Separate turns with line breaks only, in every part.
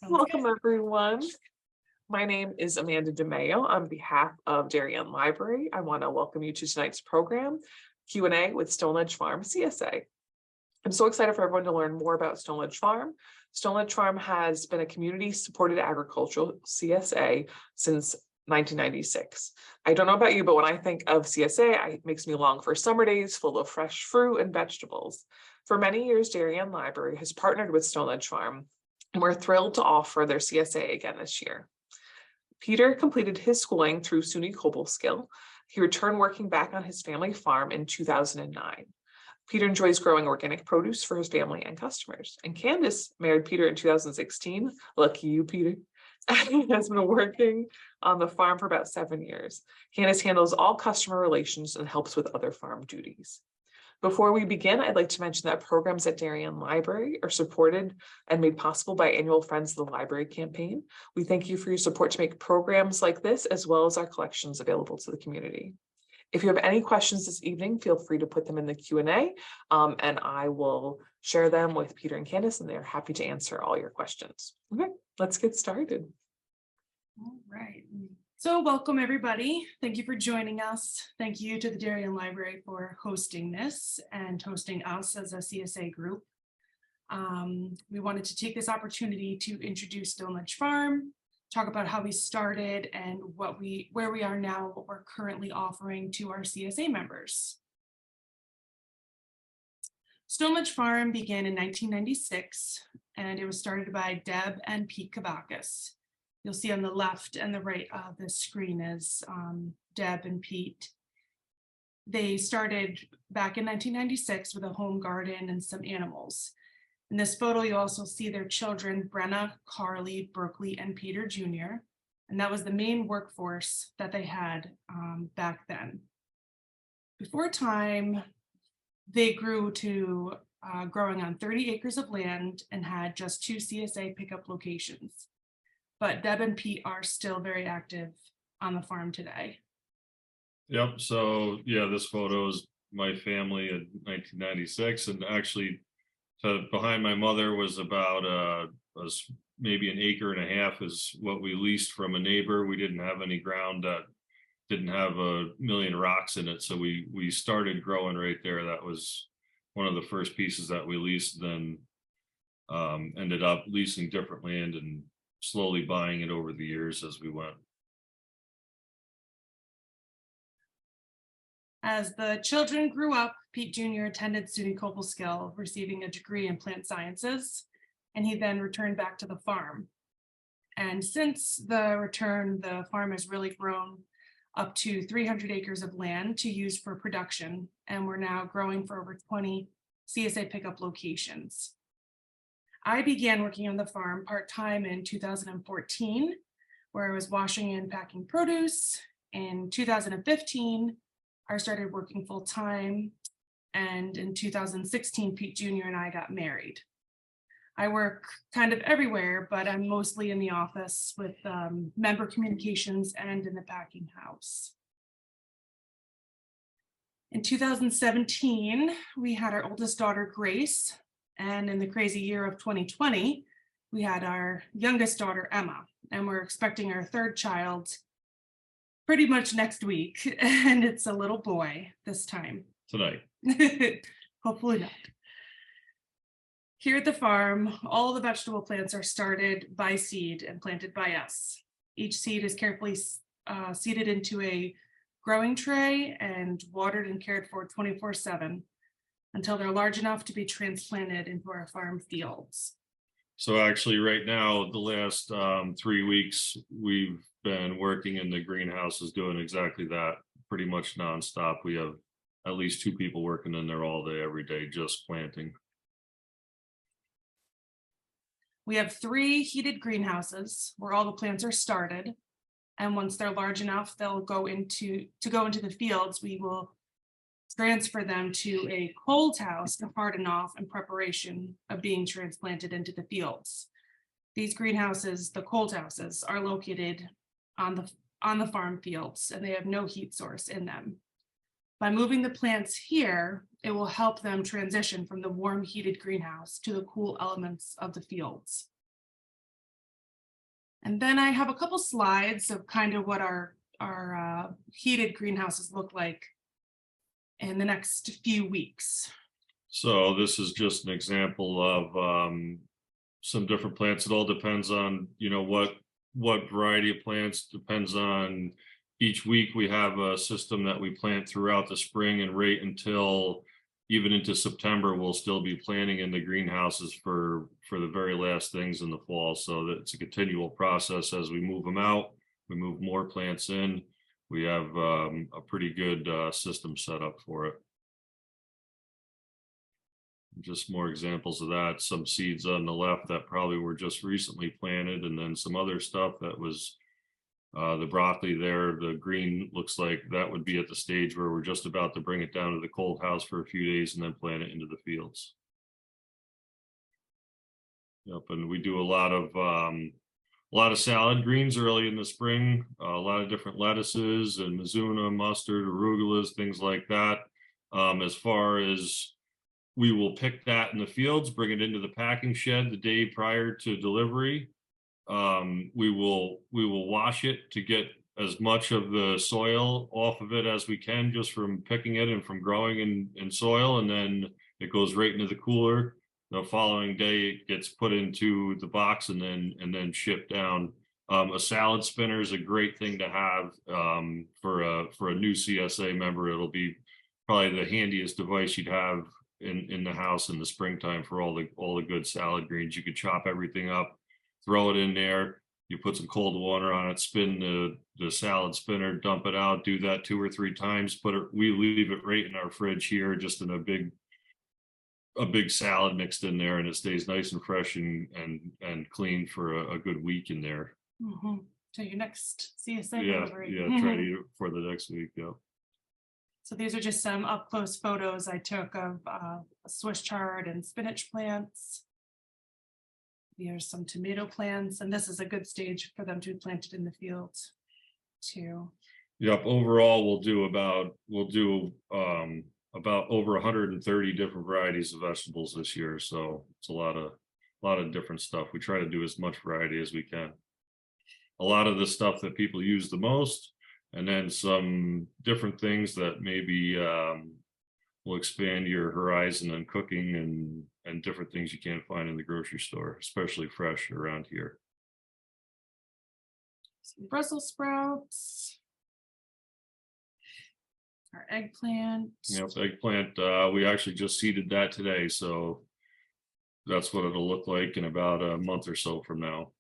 Welcome, everyone. My name is Amanda DeMayo. On behalf of Darien Library, I want to welcome you to tonight's program, Q&A with Stoneledge Farm CSA. I'm so excited for everyone to learn more about Stoneledge Farm. Stoneledge Farm has been a community-supported agricultural CSA since 1996. I don't know about you, but when I think of CSA, it makes me long for summer days full of fresh fruit and vegetables. For many years, Darien Library has partnered with Stoneledge Farm, and we're thrilled to offer their CSA again this year. Peter completed his schooling through SUNY Cobleskill. He returned working back on his family farm in 2009. Peter enjoys growing organic produce for his family and customers. And Candice married Peter in 2016. Lucky you, Peter. Has been working on the farm for about 7 years. Candice handles all customer relations and helps with other farm duties. Before we begin, I'd like to mention that programs at Darien Library are supported and made possible by annual Friends of the Library campaign. We thank you for your support to make programs like this, as well as our collections available to the community. If you have any questions this evening, feel free to put them in the Q&A, and I will share them with Peter and Candice, and they're happy to answer all your questions. Okay, let's get started.
All right. So welcome, everybody. Thank you for joining us. Thank you to the Darien Library for hosting this and hosting us as a CSA group. We wanted to take this opportunity to introduce Stoneledge Farm, talk about how we started and where we are now, what we're currently offering to our CSA members. Stoneledge Farm began in 1996, and it was started by Deb and Pete Kavakis. You'll see on the left and the right of the screen is Deb and Pete. They started back in 1996 with a home garden and some animals. In this photo, you also see their children, Brenna, Carly, Berkeley, and Peter Jr. And that was the main workforce that they had back then. Before time, they grew to growing on 30 acres of land and had just 2 CSA pickup locations. But Deb and Pete are still very active on the farm today.
Yep. So yeah, this photo is my family in 1996, and actually, behind my mother was about maybe an acre and a half is what we leased from a neighbor. We didn't have any ground that didn't have a million rocks in it, so we started growing right there. That was one of the first pieces that we leased. Then ended up leasing different land and slowly buying it over the years as we went.
As the children grew up, Pete Jr. attended SUNY Cobleskill, receiving a degree in plant sciences, and he then returned back to the farm. And since the return, the farm has really grown up to 300 acres of land to use for production, and we're now growing for over 20 CSA pickup locations. I began working on the farm part-time in 2014, where I was washing and packing produce. In 2015, I started working full-time, and in 2016, Pete Jr. and I got married. I work kind of everywhere, but I'm mostly in the office with member communications and in the packing house. In 2017, we had our oldest daughter, Grace. And in the crazy year of 2020, we had our youngest daughter, Emma, and we're expecting our third child pretty much next week. And it's a little boy this time.
Tonight.
Hopefully not. Here at the farm, all the vegetable plants are started by seed and planted by us. Each seed is carefully seeded into a growing tray and watered and cared for 24/7. Until they're large enough to be transplanted into our farm fields.
So actually right now, the last 3 weeks, we've been working in the greenhouses doing exactly that, pretty much nonstop. We have at least 2 people working in there all day, every day, just planting.
We have 3 heated greenhouses where all the plants are started. And once they're large enough, they'll go into the fields. We will transfer them to a cold house to harden off in preparation of being transplanted into the fields. These greenhouses, the cold houses, are located on the farm fields, and they have no heat source in them. By moving the plants here, it will help them transition from the warm heated greenhouse to the cool elements of the fields. And then I have a couple slides of kind of what our heated greenhouses look like in the next few weeks.
So this is just an example of some different plants. It all depends on, you know, what variety of plants, depends on each week. We have a system that we plant throughout the spring, and right until even into September, we'll still be planting in the greenhouses for the very last things in the fall. So that it's a continual process. As we move them out, we move more plants in. We have a pretty good system set up for it. Just more examples of that. Some seeds on the left that probably were just recently planted, and then some other stuff that was the broccoli there. The green looks like that would be at the stage where we're just about to bring it down to the cold house for a few days and then plant it into the fields. Yep, and we do a lot of salad greens early in the spring, a lot of different lettuces and mizuna, mustard, arugulas, things like that. As far as, we will pick that in the fields, bring it into the packing shed the day prior to delivery. We will wash it to get as much of the soil off of it as we can, just from picking it and from growing in soil, and then it goes right into the cooler. The following day it gets put into the box and then shipped down. A salad spinner is a great thing to have for a new CSA member. It'll be probably the handiest device you'd have in the house in the springtime for all the good salad greens. You could chop everything up, throw it in there, you put some cold water on it, spin the salad spinner, dump it out, do that 2 or 3 times, we leave it right in our fridge here, just in a big salad mixed in there, and it stays nice and fresh and clean for a good week in there.
Mm-hmm. So your next CSA delivery.
Yeah, try to eat it for the next week. Yeah.
So these are just some up close photos I took of Swiss chard and spinach plants. Here's some tomato plants, and this is a good stage for them to be planted in the fields too. Yep.
Overall, we'll do about over 130 different varieties of vegetables this year. So it's a lot of different stuff. We try to do as much variety as we can. A lot of the stuff that people use the most, and then some different things that maybe will expand your horizon on cooking and different things you can't find in the grocery store, especially fresh around here.
Some Brussels sprouts. Our eggplant.
Yep, eggplant. We actually just seeded that today, so that's what it'll look like in about a month or so from now.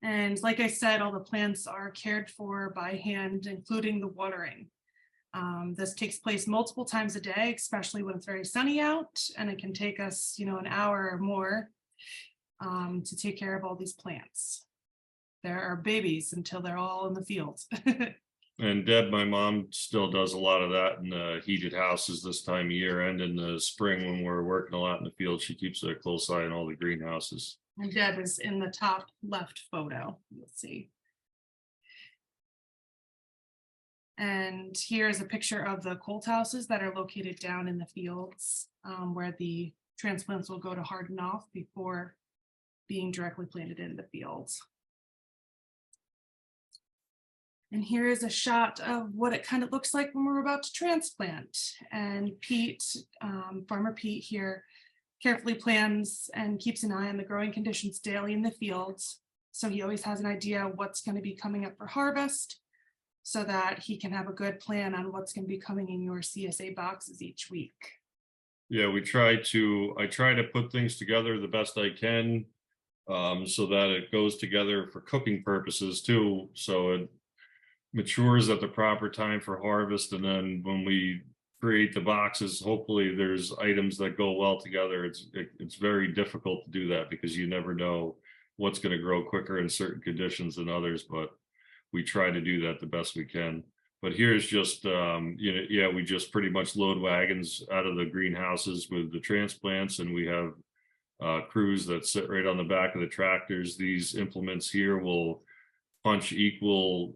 And like I said, all the plants are cared for by hand, including the watering. This takes place multiple times a day, especially when it's very sunny out, and it can take us, an hour or more to take care of all these plants. There are babies until they're all in the field.
And Deb, my mom, still does a lot of that in the heated houses this time of year, and in the spring when we're working a lot in the field, she keeps a close eye on all the greenhouses.
And Deb is in the top left photo. Let's see. And here's a picture of the cold houses that are located down in the fields where the transplants will go to harden off before being directly planted in the fields. And here is a shot of what it kind of looks like when we're about to transplant. And Pete, Farmer Pete here, carefully plans and keeps an eye on the growing conditions daily in the fields. So he always has an idea what's going to be coming up for harvest, so that he can have a good plan on what's going to be coming in your CSA boxes each week.
Yeah, I try to put things together the best I can, so that it goes together for cooking purposes too. So it matures at the proper time for harvest. And then when we create the boxes, hopefully there's items that go well together. It's very difficult to do that because you never know what's going to grow quicker in certain conditions than others, but we try to do that the best we can. But here's just, we just pretty much load wagons out of the greenhouses with the transplants, and we have crews that sit right on the back of the tractors. These implements here will punch equal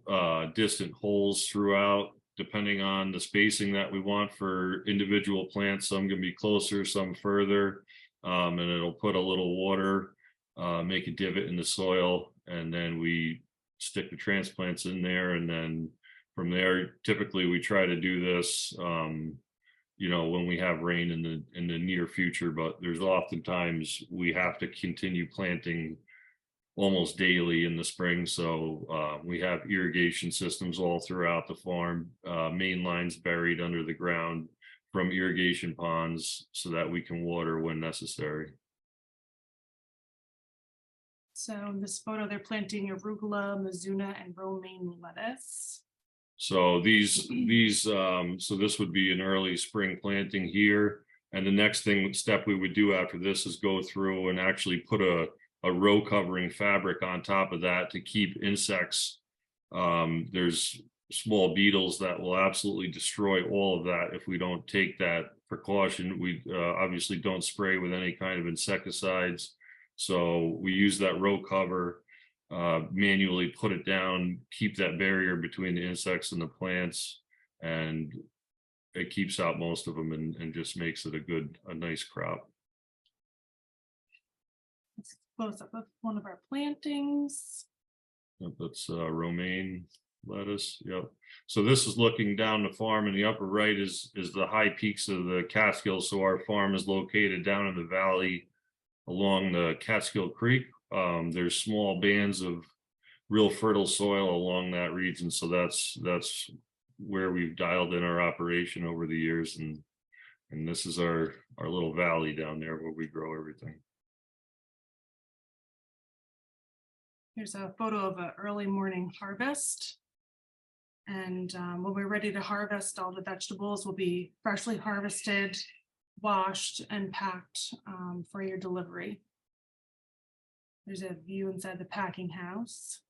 distant holes throughout, depending on the spacing that we want for individual plants. Some can be closer, some further, and it'll put a little water make a divot in the soil, and then we stick the transplants in there. And then from there, typically we try to do this, when we have rain in the near future, but there's oftentimes we have to continue planting almost daily in the spring. So we have irrigation systems all throughout the farm, main lines buried under the ground from irrigation ponds so that we can water when necessary.
So in this photo, they're planting arugula, mizuna, and romaine lettuce.
So so this would be an early spring planting here. And the next step we would do after this is go through and actually put a row covering fabric on top of that to keep insects. There's small beetles that will absolutely destroy all of that if we don't take that precaution. We obviously don't spray with any kind of insecticides. So we use that row cover, manually put it down, keep that barrier between the insects and the plants, and it keeps out most of them and just makes it a nice crop.
Let's close up with one of our plantings.
Yep, that's romaine lettuce. Yep. So this is looking down the farm, and the upper right is the high peaks of the Catskills. So our farm is located down in the valley along the Catskill Creek. There's small bands of real fertile soil along that region. So that's where we've dialed in our operation over the years. And this is our little valley down there where we grow everything.
Here's a photo of an early morning harvest. And when we're ready to harvest, all the vegetables will be freshly harvested, washed, and packed for your delivery. There's a view inside the packing house.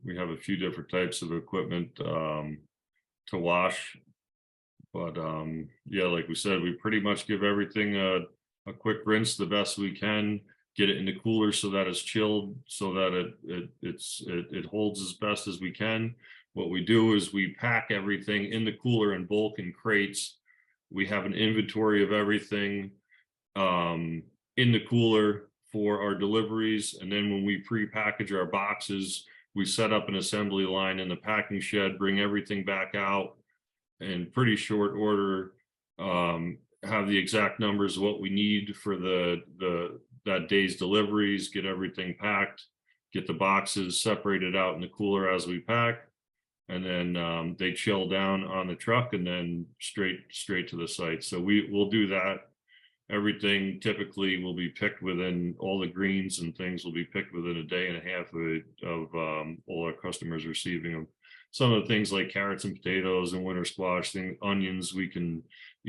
We have a few different types of equipment to wash. But yeah, like we said, we pretty much give everything a quick rinse the best we can, get it in the cooler so that it's chilled, so that it holds as best as we can. What we do is we pack everything in the cooler in bulk in crates. We have an inventory of everything in the cooler for our deliveries. And then when we pre-package our boxes, we set up an assembly line in the packing shed, bring everything back out in pretty short order, have the exact numbers of what we need for that day's deliveries, get everything packed, get the boxes separated out in the cooler as we pack, and then they chill down on the truck and then straight to the site. So we'll do that. Everything typically will be picked within, all the greens and things will be picked within a day and a half of all our customers receiving them. Some of the things like carrots and potatoes and winter squash, onions, we can,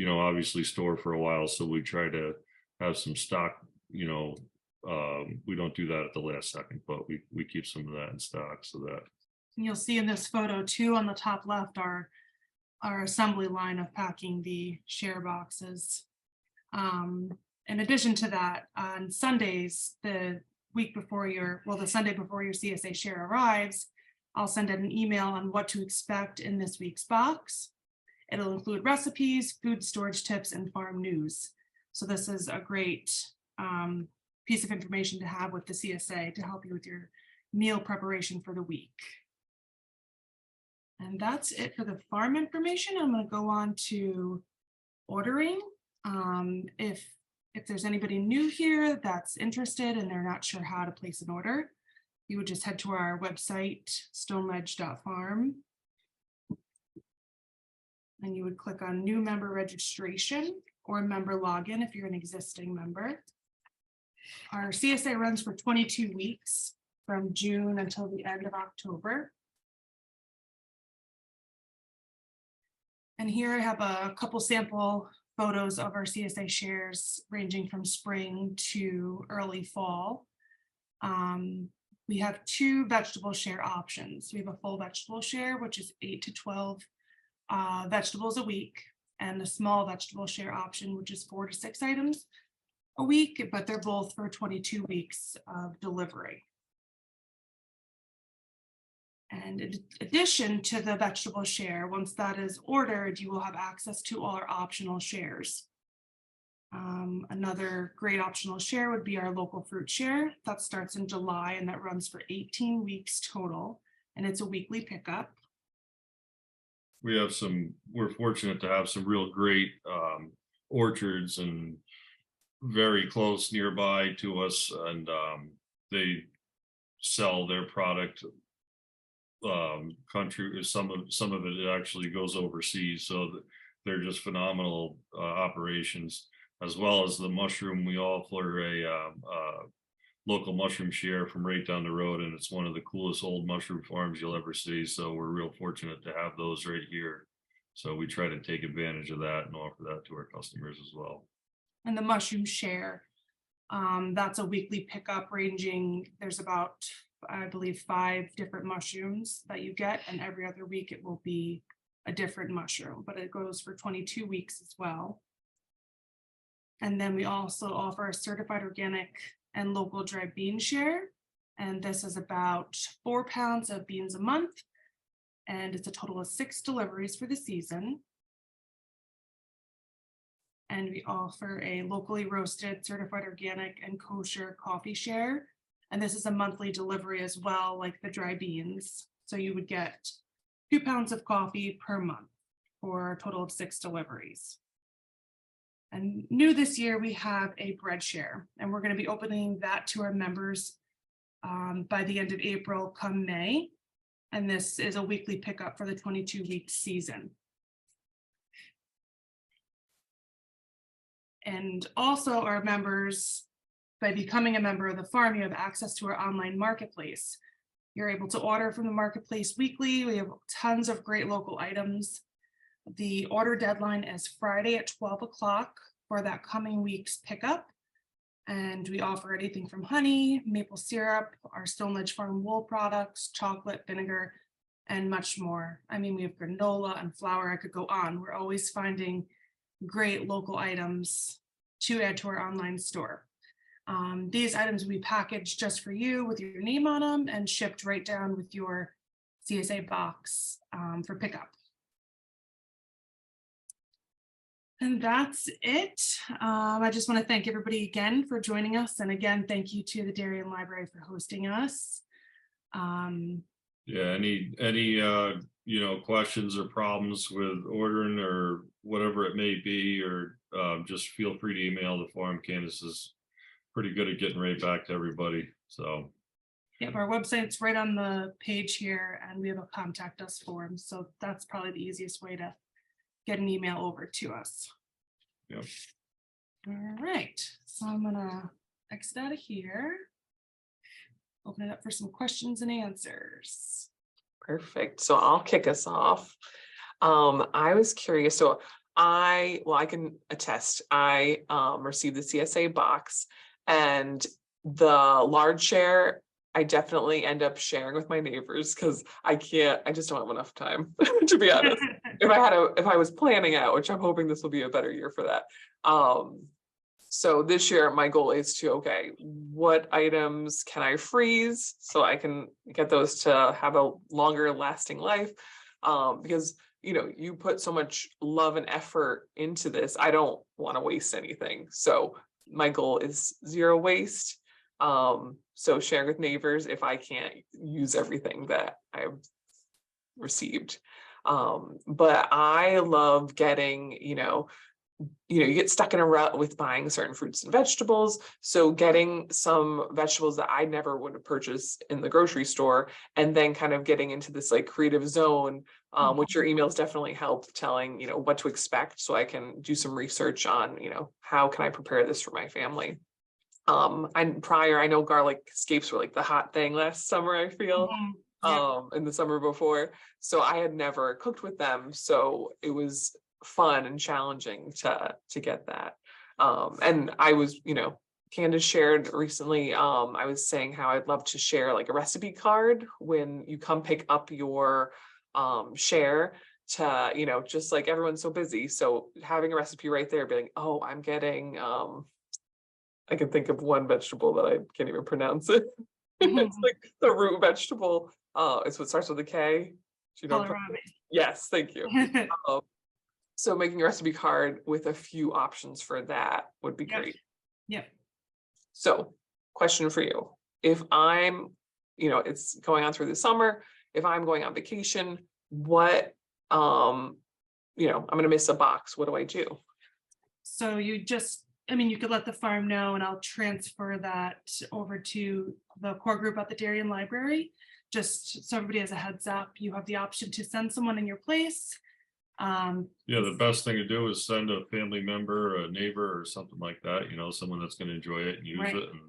obviously store for a while. So we try to have some stock, we don't do that at the last second, but we keep some of that in stock so that.
You'll see in this photo too, on the top left, our assembly line of packing the share boxes. In addition to that, on Sundays, the Sunday before your CSA share arrives, I'll send out an email on what to expect in this week's box. It'll include recipes, food storage tips, and farm news. So this is a great piece of information to have with the CSA to help you with your meal preparation for the week. And that's it for the farm information. I'm going to go on to ordering. If there's anybody new here that's interested and they're not sure how to place an order, you would just head to our website, stoneledge.farm. And you would click on new member registration or member login if you're an existing member. Our CSA runs for 22 weeks from June until the end of October. And here I have a couple sample photos of our CSA shares ranging from spring to early fall. We have two vegetable share options. We have a full vegetable share, which is 8 to 12 vegetables a week, and a small vegetable share option, which is 4 to 6 items a week, but they're both for 22 weeks of delivery. And in addition to the vegetable share, once that is ordered, you will have access to all our optional shares. Another great optional share would be our local fruit share. That starts in July and that runs for 18 weeks total. And it's a weekly pickup.
We're fortunate to have some real great orchards and very close nearby to us, and they sell their product country. Some of it actually goes overseas, so they're just phenomenal operations. As well as the mushroom, we offer a local mushroom share from right down the road, and it's one of the coolest old mushroom farms you'll ever see. So we're real fortunate to have those right here. So we try to take advantage of that and offer that to our customers as well.
And the mushroom share, that's a weekly pickup ranging, there's about, I believe, 5 different mushrooms that you get, and every other week it will be a different mushroom, but it goes for 22 weeks as well. And then we also offer a certified organic and local dry bean share. And this is about 4 pounds of beans a month. And it's a total of 6 deliveries for the season. And we offer a locally roasted, certified organic and kosher coffee share. And this is a monthly delivery as well, like the dry beans. So you would get 2 pounds of coffee per month for a total of 6 deliveries. And new this year, we have a bread share, and we're going to be opening that to our members by the end of April, come May. And this is a weekly pickup for the 22-week season. And also our members, by becoming a member of the farm, you have access to our online marketplace. You're able to order from the marketplace weekly. We have tons of great local items. The order deadline is Friday at 12 o'clock for that coming week's pickup. And we offer anything from honey, maple syrup, our Stoneledge Farm wool products, chocolate, vinegar, and much more. I mean, we have granola and flour. I could go on. We're always finding great local items to add to our online store. These items will be packaged just for you with your name on them and shipped right down with your CSA box for pickup. And that's it. I just want to thank everybody again for joining us. And again, thank you to the Darien Library for hosting us.
Yeah, any questions or problems with ordering or whatever it may be, or just feel free to email the farm. Candice is pretty good at getting right back to everybody. So
yep, our website's right on the page here, and we have a contact us form. So that's probably the easiest way to get an email over to us.
Yep.
All right, so I'm gonna exit out of here. Open it up for some questions and answers.
Perfect. So I'll kick us off. I was curious. So I can attest, I received the CSA box, and the large share, I definitely end up sharing with my neighbors because I just don't have enough time, to be honest. If I was planning out, which I'm hoping this will be a better year for that. So this year, my goal is to, okay, what items can I freeze so I can get those to have a longer lasting life? Because, you put so much love and effort into this. I don't want to waste anything. So my goal is 0 waste. So sharing with neighbors if I can't use everything that I've received. But I love getting, you get stuck in a rut with buying certain fruits and vegetables. So getting some vegetables that I never would have purchased in the grocery store, and then kind of getting into this like creative zone, which your emails definitely help telling, what to expect. So I can do some research on, how can I prepare this for my family? I know garlic scapes were like the hot thing last summer, I feel. In the summer before. So I had never cooked with them. So it was fun and challenging to get that. And I was, Candice shared recently, I was saying how I'd love to share like a recipe card when you come pick up your share to, just like everyone's so busy. So having a recipe right there, being, oh, I'm getting, I can think of one vegetable that I can't even pronounce it. It's like the root vegetable. It's what starts with a K. Do you know?
Kohlrabi.
Yes, thank you. So making a recipe card with a few options for that would be
Yep.
great.
Yep.
So, question for you. If I'm, it's going on through the summer, if I'm going on vacation, what, I'm gonna miss a box. What do I do?
So you just, you could let the farm know and I'll transfer that over to the core group at the Darien Library. Just so everybody has a heads up, you have the option to send someone in your place.
Yeah, the best thing to do is send a family member, a neighbor or something like that, someone that's going to enjoy it and use
Right.
it. And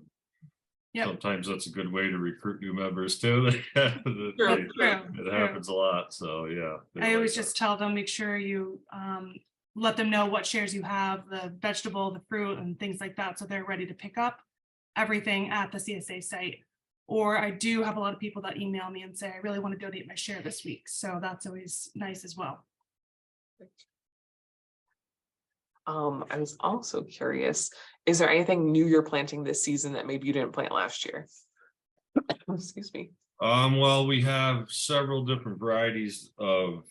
Yep.
sometimes that's a good way to recruit new members too.
That's true.
It happens a lot. So yeah.
I always just tell them, make sure you let them know what shares you have, the vegetable, the fruit and things like that. So they're ready to pick up everything at the CSA site. Or I do have a lot of people that email me and say, I really want to donate my share this week. So that's always nice as well.
I was also curious, is there anything new you're planting this season that maybe you didn't plant last year? Excuse me.
Well, we have several different varieties of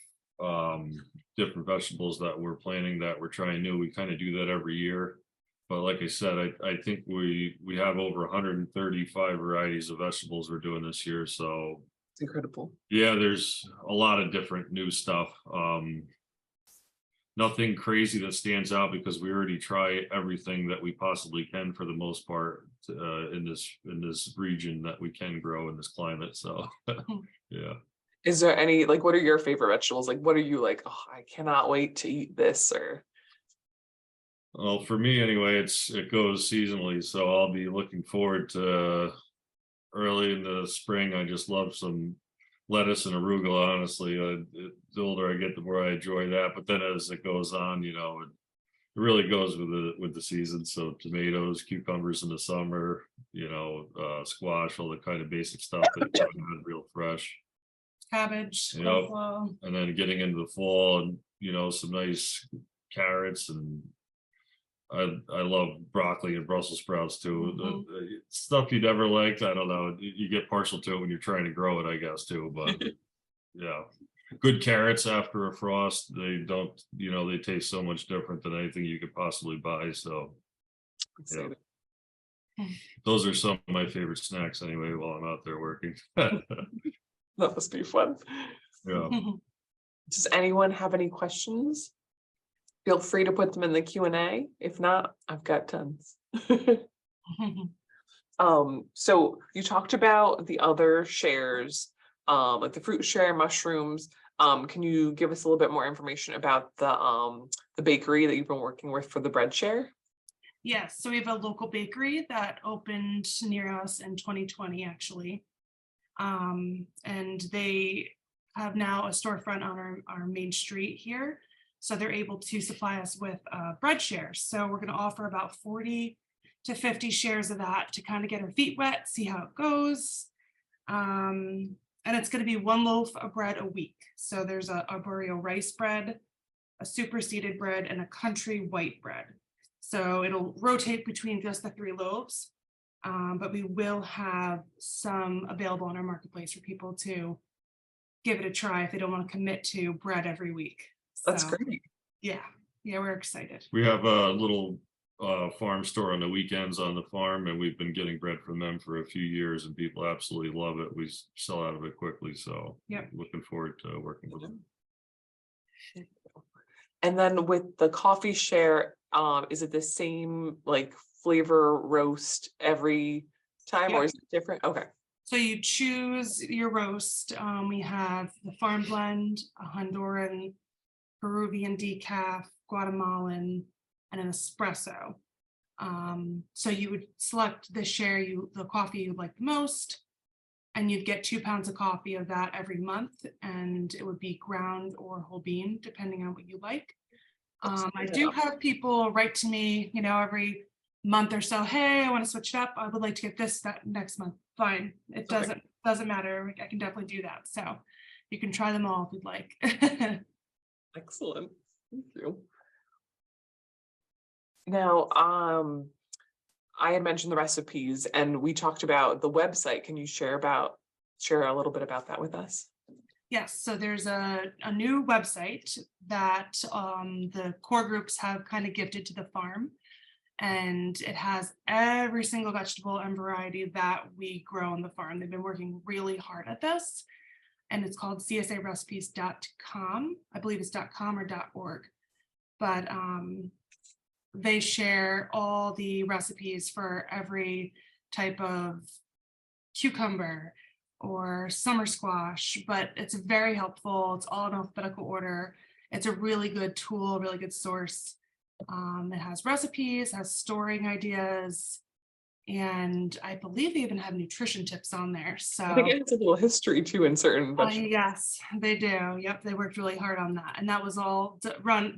different vegetables that we're planting that we're trying new. We kind of do that every year. But like I said, I think we have over 135 varieties of vegetables we're doing this year. So
it's incredible.
Yeah, there's a lot of different new stuff. Nothing crazy that stands out because we already try everything that we possibly can for the most part in this region that we can grow in this climate. So yeah.
Is there any, like, what are your favorite vegetables? Like, what are you like, oh, I cannot wait to eat this? Or
well, for me anyway, it goes seasonally, so I'll be looking forward to early in the spring. I just love some lettuce and arugula, honestly. The older I get, the more I enjoy that. But then as it goes on, it really goes with the season. So tomatoes, cucumbers in the summer, squash, all the kind of basic stuff that you have real fresh.
Cabbage,
Yep. And then getting into the fall and some nice carrots, and I love broccoli and Brussels sprouts too. The stuff you never liked, I don't know. You get partial to it when you're trying to grow it, I guess, too. But yeah, good carrots after a frost, they don't, they taste so much different than anything you could possibly buy. So yeah. Those are some of my favorite snacks anyway while I'm out there working.
that must be fun.
Yeah.
Does anyone have any questions? Feel free to put them in the Q&A. If not, I've got tons. So you talked about the other shares, like the fruit share, mushrooms. Can you give us a little bit more information about the bakery that you've been working with for the bread share?
Yes, so we have a local bakery that opened near us in 2020, actually. And they have now a storefront on our main street here. So they're able to supply us with bread shares. So we're going to offer about 40 to 50 shares of that to kind of get our feet wet, see how it goes. And it's going to be one loaf of bread a week. So there's a arboreal rice bread, a superseded bread, and a country white bread. So it'll rotate between just the 3 loaves. But we will have some available on our marketplace for people to give it a try if they don't want to commit to bread every week.
That's
So,
great.
yeah, we're excited.
We have a little farm store on the weekends on the farm, and we've been getting bread from them for a few years, and people absolutely love it. We sell out of it quickly, so
Yep.
looking forward to working with them.
And then with the coffee share, is it the same like flavor roast every time, or is it different? Okay.
So you choose your roast. We have the farm blend, a Honduran, Peruvian decaf, Guatemalan, and an espresso. So you would select the share the coffee you like the most, and you'd get 2 pounds of coffee of that every month, and it would be ground or whole bean, depending on what you like. I do have people write to me, every month or so, hey, I want to switch it up. I would like to get that next month. Fine. It doesn't matter. I can definitely do that. So you can try them all if you'd like.
Excellent. Thank you. Now, I had mentioned the recipes and we talked about the website. Can you share a little bit about that with us?
Yes, so there's a new website that the core groups have kind of gifted to the farm. And it has every single vegetable and variety that we grow on the farm. They've been working really hard at this. And it's called csarecipes.com. I believe it's .com or .org. But they share all the recipes for every type of cucumber or summer squash, but it's very helpful. It's all in alphabetical order. It's a really good tool, really good source. It has recipes, has storing ideas, and I believe they even have nutrition tips on there. So
I think it has a little history too in certain vegetables.
yes, they do. Yep, they worked really hard on that, and that was all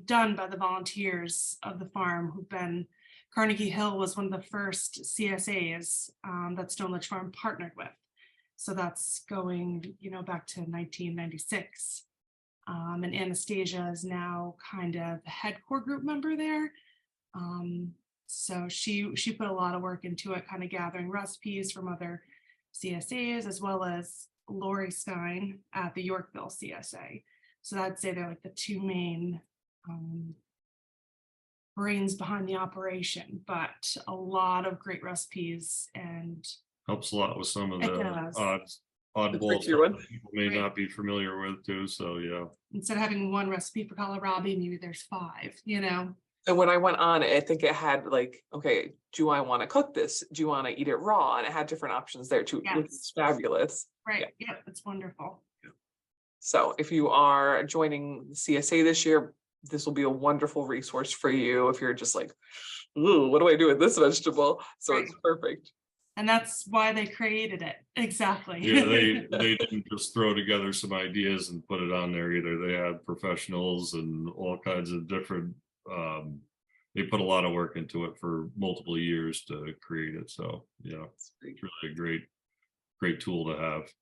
done by the volunteers of the farm who've been. Carnegie Hill was one of the first CSAs that Stoneledge Farm partnered with. So that's going, back to 1996. And Anastasia is now kind of the head core group member there. So she put a lot of work into it, kind of gathering recipes from other CSAs, as well as Lori Stein at the Yorkville CSA. So I'd say they're like the two main brains behind the operation, but a lot of great recipes and
Helps a lot with some of
it
the
does.
oddball
trickier
stuff
one.
that people may
Right.
not be familiar with too. So yeah.
Instead of having one recipe for kohlrabi, maybe there's 5,
And when I went on, I think it had like, okay, do I want to cook this? Do you want to eat it raw? And it had different options there too, which is
Yes.
fabulous.
Right. Yep, it's wonderful.
So if you are joining the CSA this year, this will be a wonderful resource for you if you're just like, ooh, what do I do with this vegetable? So
Right.
it's perfect.
And that's why they created it. Exactly.
Yeah, they didn't just throw together some ideas and put it on there either. They had professionals and all kinds of different they put a lot of work into it for multiple years to create it. So yeah, it's really a great tool to have.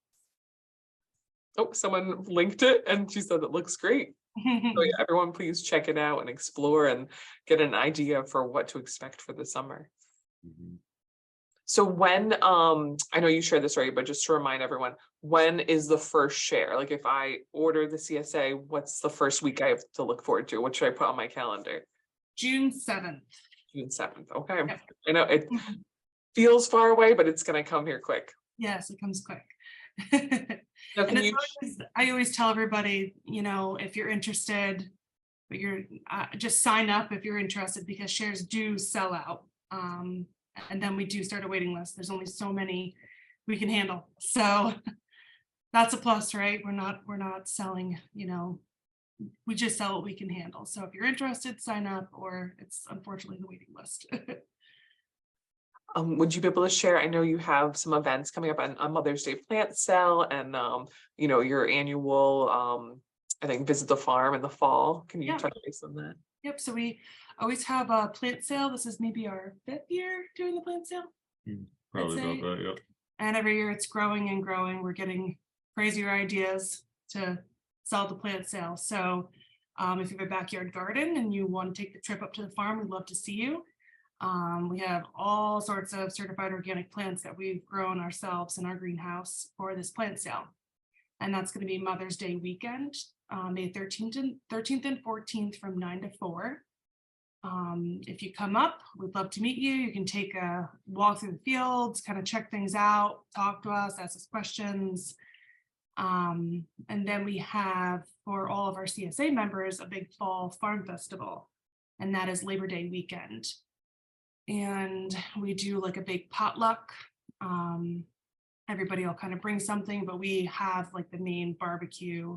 Oh, someone linked it and she said it looks great. So yeah, everyone please check it out and explore and get an idea for what to expect for the summer.
Mhm.
So when, I know you shared this already, but just to remind everyone, when is the first share? Like if I order the CSA, what's the first week I have to look forward to? What should I put on my calendar?
June 7th.
June 7th. Okay.
Yep.
I know it feels far away, but it's going to come here quick.
Yes, it comes quick.
Now,
And I always tell everybody, if you're interested, but you're just sign up if you're interested, because shares do sell out. And then we do start a waiting list. There's only so many we can handle. So that's a plus, right? We're not selling, we just sell what we can handle. So if you're interested, sign up, or it's unfortunately the waiting list.
Would you be able to share? I know you have some events coming up on Mother's Day plant sale and your annual I think visit the farm in the fall. Can you touch base on that?
Yep. So we always have a plant sale. This is maybe our 5th year doing the plant sale.
Probably
say.
about that, yeah.
And every year it's growing and growing. We're getting crazier ideas to sell the plant sale. So if you have a backyard garden and you want to take the trip up to the farm, we'd love to see you. We have all sorts of certified organic plants that we've grown ourselves in our greenhouse for this plant sale. And that's going to be Mother's Day weekend, May 13th and 14th from 9 to 4. If you come up, we'd love to meet you. You can take a walk through the fields, kind of check things out, talk to us, ask us questions. And then we have, for all of our CSA members, a big fall farm festival, and that is Labor Day weekend. And we do like a big potluck. Everybody will kind of bring something, but we have like the main barbecue,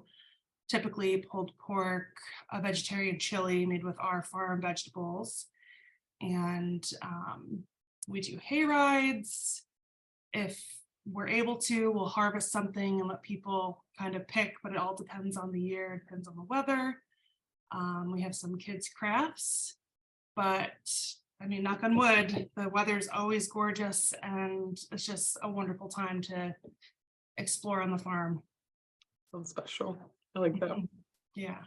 typically pulled pork, a vegetarian chili made with our farm vegetables. And we do hay rides. If we're able to, we'll harvest something and let people kind of pick, but it all depends on the year, it depends on the weather. We have some kids' crafts, but I mean, knock on wood, the weather's always gorgeous and it's just a wonderful time to explore on the farm.
Sounds special. I like that.
Yeah.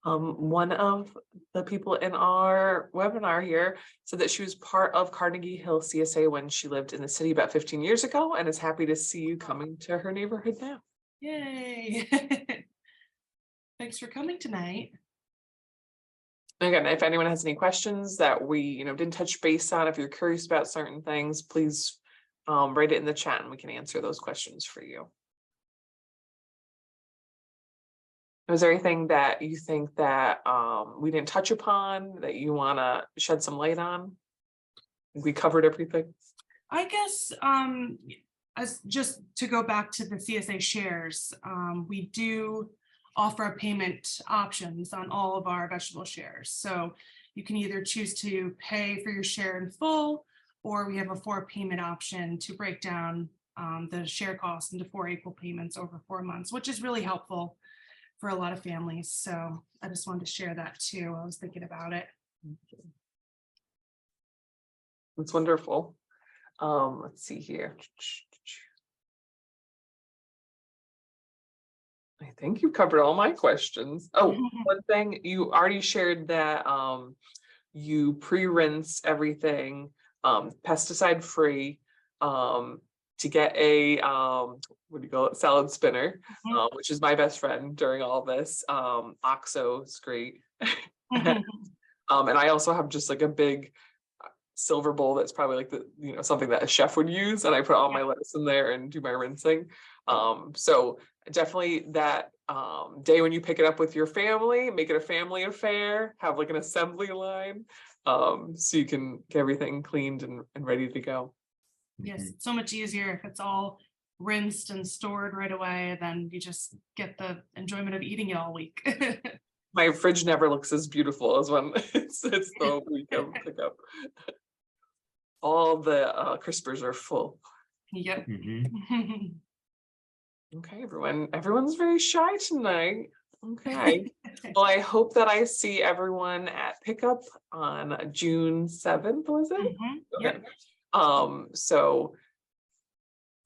One of the people in our webinar here said that she was part of Carnegie Hill CSA when she lived in the city about 15 years ago and is happy to see you coming to her neighborhood now.
Yay. Thanks for coming tonight.
Again, if anyone has any questions that we, didn't touch base on, if you're curious about certain things, please write it in the chat and we can answer those questions for you. Is there anything that you think that we didn't touch upon that you want to shed some light on? We covered everything.
I guess as just to go back to the CSA shares, we do offer payment options on all of our vegetable shares. So you can either choose to pay for your share in full, or we have a 4 payment option to break down the share cost into 4 equal payments over 4 months, which is really helpful for a lot of families. So I just wanted to share that too. I was thinking about it.
It's wonderful. Let's see here. I think you covered all my questions. Oh, one thing, you already shared that you pre-rinse everything pesticide free to get a what do you call it, salad spinner, which is my best friend during all this. OXO is great. And I also have just like a big silver bowl that's probably like the something that a chef would use, and I put all my lettuce in there and do my rinsing. So definitely that day when you pick it up with your family, make it a family affair, have like an assembly line, so you can get everything cleaned and ready to go.
Yes, it's so much easier if it's all rinsed and stored right away, then you just get the enjoyment of eating it all week.
My fridge never looks as beautiful as when it's the weekend pickup. All the crispers are full.
Yep.
Okay, everyone's very shy tonight. Okay. Well, I hope that I see everyone at pickup on June 7th, was it? Okay.
Yep.
So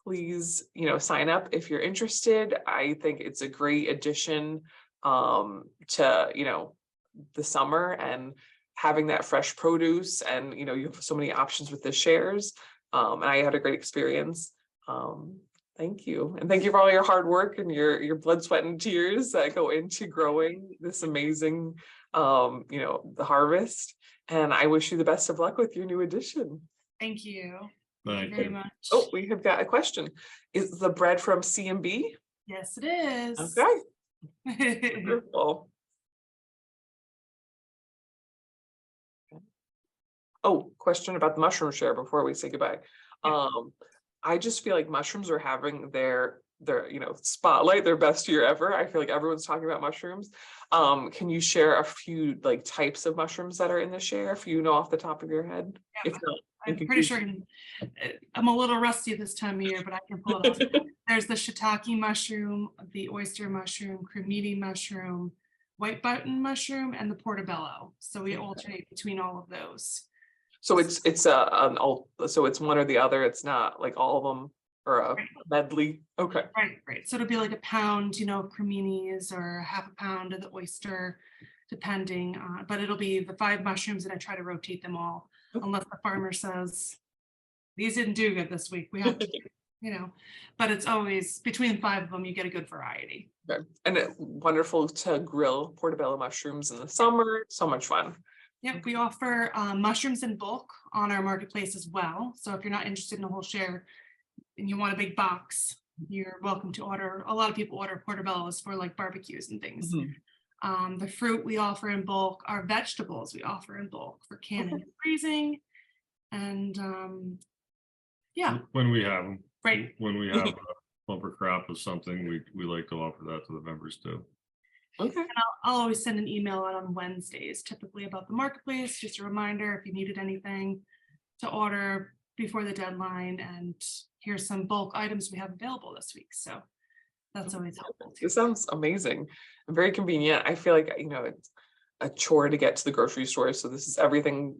please, sign up if you're interested. I think it's a great addition to, the summer, and having that fresh produce, and, you have so many options with the shares. And I had a great experience. Thank you. And thank you for all your hard work and your blood, sweat, and tears that go into growing this amazing, the harvest. And I wish you the best of luck with your new addition.
Thank you.
Thank you
Very much.
Oh, we have got a question. Is the bread from C&B?
Yes, it is.
Okay. Wonderful. Oh, question about the mushroom share before we say goodbye. I just feel like mushrooms are having their spotlight, their best year ever. I feel like everyone's talking about mushrooms. Can you share a few types of mushrooms that are in the share, if you know off the top of your head?
Yeah,
if not,
I'm pretty sure I'm a little rusty this time of year, but I can pull it off. There's the shiitake mushroom, the oyster mushroom, cremini mushroom, white button mushroom, and the portobello. So we alternate between all of those.
So it's so it's one or the other. It's not like all of them or a medley. Okay.
Right. So it'll be like a pound, of creminis, or half a pound of the oyster, depending. But it'll be the 5 mushrooms, and I try to rotate them all, unless the farmer says these didn't do good this week. We have to, But it's always between 5 of them. You get a good variety.
Okay. And wonderful to grill portobello mushrooms in the summer. So much fun.
Yep, we offer mushrooms in bulk on our marketplace as well. So if you're not interested in a whole share and you want a big box, you're welcome to order. A lot of people order portobellos for like barbecues and things. The fruit we offer in bulk. Our vegetables we offer in bulk for canning and freezing. And
when we have them.
Right.
When we have a bumper crop of something, we like to offer that to the members too.
Okay.
And I'll always send an email out on Wednesdays, typically about the marketplace, just a reminder if you needed anything to order before the deadline, and here's some bulk items we have available this week. So that's always helpful too.
It sounds amazing and very convenient. I feel like, it's a chore to get to the grocery store. So this is everything,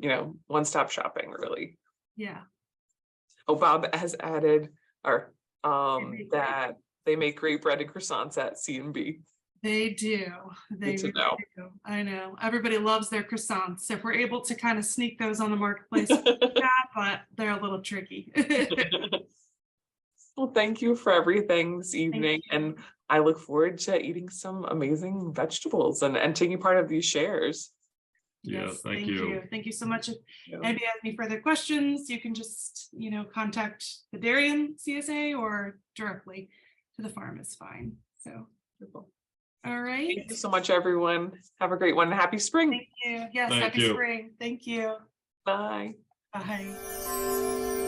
one-stop shopping, really.
Yeah.
Oh, Bob has added that they make great bread and croissants at C&B.
They do. They
Good to
really
know.
do. I know. Everybody loves their croissants. If we're able to kind of sneak those on the marketplace, but they're a little tricky.
Well, thank you for everything this evening. And I look forward to eating some amazing vegetables and taking part of these shares.
Yeah,
Yes,
thank you.
Thank you so much. If
Yeah.
anybody has any further questions, you can just, contact the Darien CSA or directly to the farm is fine. So,
Wonderful.
all right.
Thank you so much, everyone. Have a great one. Happy spring.
Thank you. Yes,
Thank
happy
you.
spring. Thank you.
Bye.
Bye.